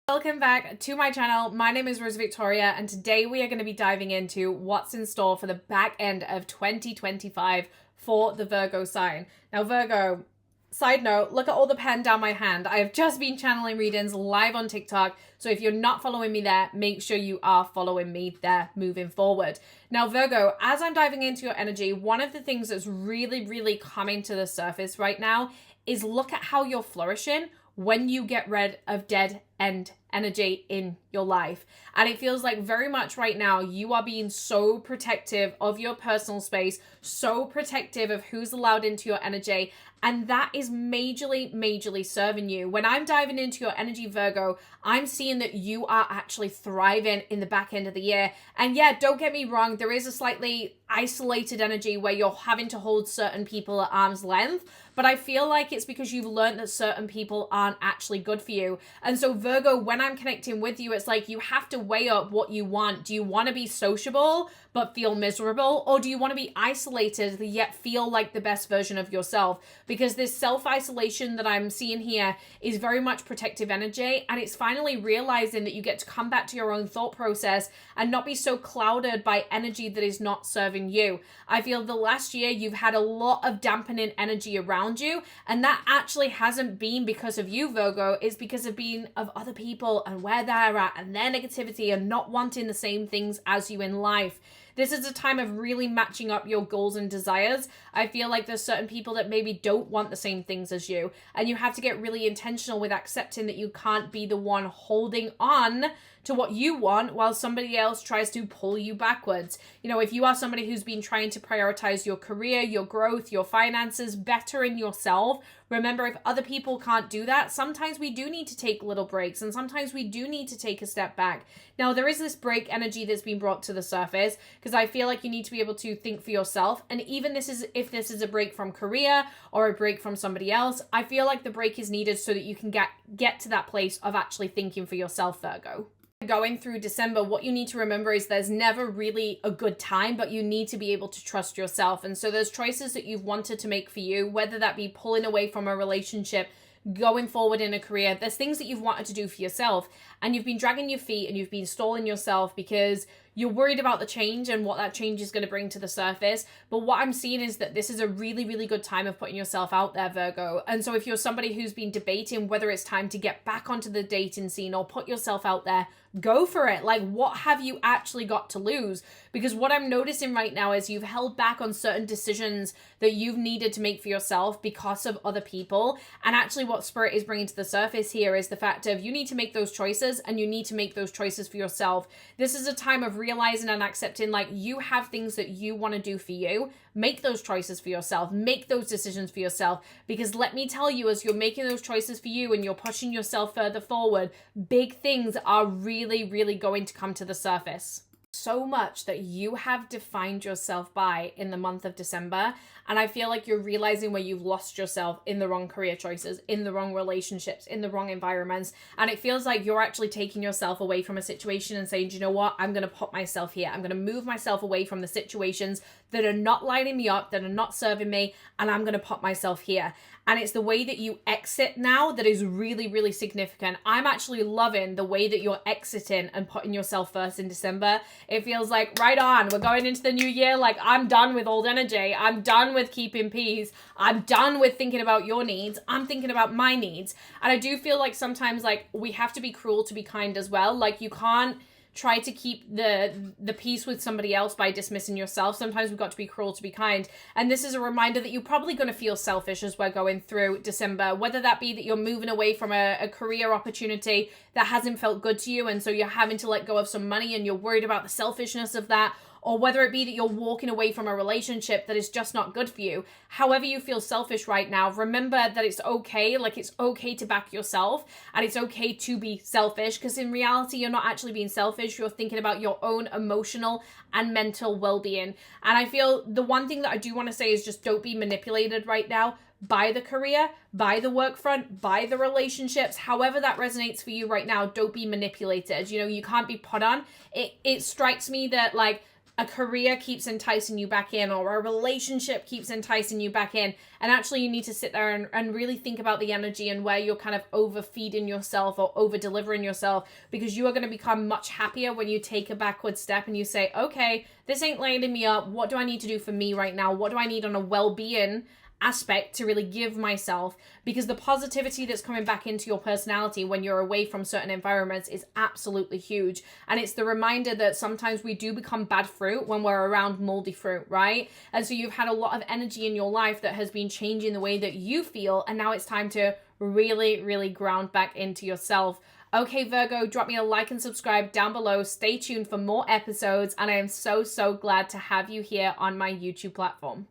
Welcome back to my channel. My name is Rosa Victoria, and today we are going to be diving into what's in store for the back end of 2025 for the Virgo sign. Now, Virgo, side note, look at all the pen down my hand. I have just been channeling readings live on TikTok, so if you're not following me there, make sure you are following me there moving forward. Now, Virgo, as I'm diving into your energy, one of the things that's really coming to the surface right now is look at how you're flourishing when you get rid of dead end energy in your life. And it feels like very much right now you are being so protective of your personal space, so protective of who's allowed into your energy, and that is majorly serving you. When I'm diving into your energy, Virgo, I'm seeing that you are actually thriving in the back end of the year. And yeah, don't get me wrong, there is a slightly isolated energy where you're having to hold certain people at arm's length, but I feel like it's because you've learned that certain people aren't actually good for you. And so Virgo, when I'm connecting with you, it's like you have to weigh up what you want. Do you want to be sociable but feel miserable? Or do you want to be isolated yet feel like the best version of yourself? Because this self-isolation that I'm seeing here is very much protective energy, and it's finally realizing that you get to come back to your own thought process and not be so clouded by energy that is not serving you. I feel the last year you've had a lot of dampening energy around you, and that actually hasn't been because of you, Virgo. It's because of other people and where they're at and their negativity and not wanting the same things as you in life. This is a time of really matching up your goals and desires. I feel like there's certain people that maybe don't want the same things as you, and you have to get really intentional with accepting that you can't be the one holding on to what you want while somebody else tries to pull you backwards. You know, if you are somebody who's been trying to prioritize your career, your growth, your finances, bettering yourself, remember, if other people can't do that, sometimes we do need to take little breaks, and sometimes we do need to take a step back. Now, there is this break energy that's been brought to the surface because I feel like you need to be able to think for yourself. And even if this is a break from career or a break from somebody else, I feel like the break is needed so that you can get to that place of actually thinking for yourself, Virgo. Going through December, what you need to remember is there's never really a good time, but you need to be able to trust yourself. And so there's choices that you've wanted to make for you, whether that be pulling away from a relationship, going forward in a career. There's things that you've wanted to do for yourself, and you've been dragging your feet and you've been stalling yourself because you're worried about the change and what that change is going to bring to the surface. But what I'm seeing is that this is a really good time of putting yourself out there, Virgo. And so if you're somebody who's been debating whether it's time to get back onto the dating scene or put yourself out there, go for it. Like, what have you actually got to lose? Because what I'm noticing right now is you've held back on certain decisions that you've needed to make for yourself because of other people. And actually what Spirit is bringing to the surface here is the fact of you need to make those choices, and you need to make those choices for yourself. This is a time of realizing and accepting, like, you have things that you want to do for you. Make those choices for yourself. Make those decisions for yourself. Because let me tell you, as you're making those choices for you and you're pushing yourself further forward, big things are really going to come to the surface. So much that you have defined yourself by in the month of December. And I feel like you're realizing where you've lost yourself in the wrong career choices, in the wrong relationships, in the wrong environments. And it feels like you're actually taking yourself away from a situation and saying, you know what, I'm going to put myself here. I'm going to move myself away from the situations that are not lining me up, that are not serving me, and I'm going to put myself here. And it's the way that you exit now that is really significant. I'm actually loving the way that you're exiting and putting yourself first in December. It feels like, right on, we're going into the new year. Like, I'm done with old energy. I'm done with keeping peace. I'm done with thinking about your needs. I'm thinking about my needs. And I do feel like sometimes, like, we have to be cruel to be kind as well. Like, you can't try to keep the peace with somebody else by dismissing yourself. Sometimes we've got to be cruel to be kind. And this is a reminder that you're probably going to feel selfish as we're going through December, whether that be that you're moving away from a career opportunity that hasn't felt good to you, and so you're having to let go of some money and you're worried about the selfishness of that, or whether it be that you're walking away from a relationship that is just not good for you. However you feel selfish right now, remember that it's okay. Like, it's okay to back yourself, and it's okay to be selfish, because in reality, you're not actually being selfish. You're thinking about your own emotional and mental well-being. And I feel the one thing that I do want to say is just don't be manipulated right now by the career, by the work front, by the relationships, however that resonates for you right now. Don't be manipulated. You know, you can't be put on. It strikes me that, like, a career keeps enticing you back in, or a relationship keeps enticing you back in. And actually you need to sit there and really think about the energy and where you're kind of overfeeding yourself or over delivering yourself, because you are going to become much happier when you take a backward step and you say, okay, this ain't lighting me up. What do I need to do for me right now? What do I need on a well-being aspect to really give myself? Because the positivity that's coming back into your personality when you're away from certain environments is absolutely huge. And it's the reminder that sometimes we do become bad fruit when we're around moldy fruit, right? And so you've had a lot of energy in your life that has been changing the way that you feel, and now it's time to really, really ground back into yourself. Okay, Virgo, drop me a like and subscribe down below. Stay tuned for more episodes, and I am so glad to have you here on my YouTube platform.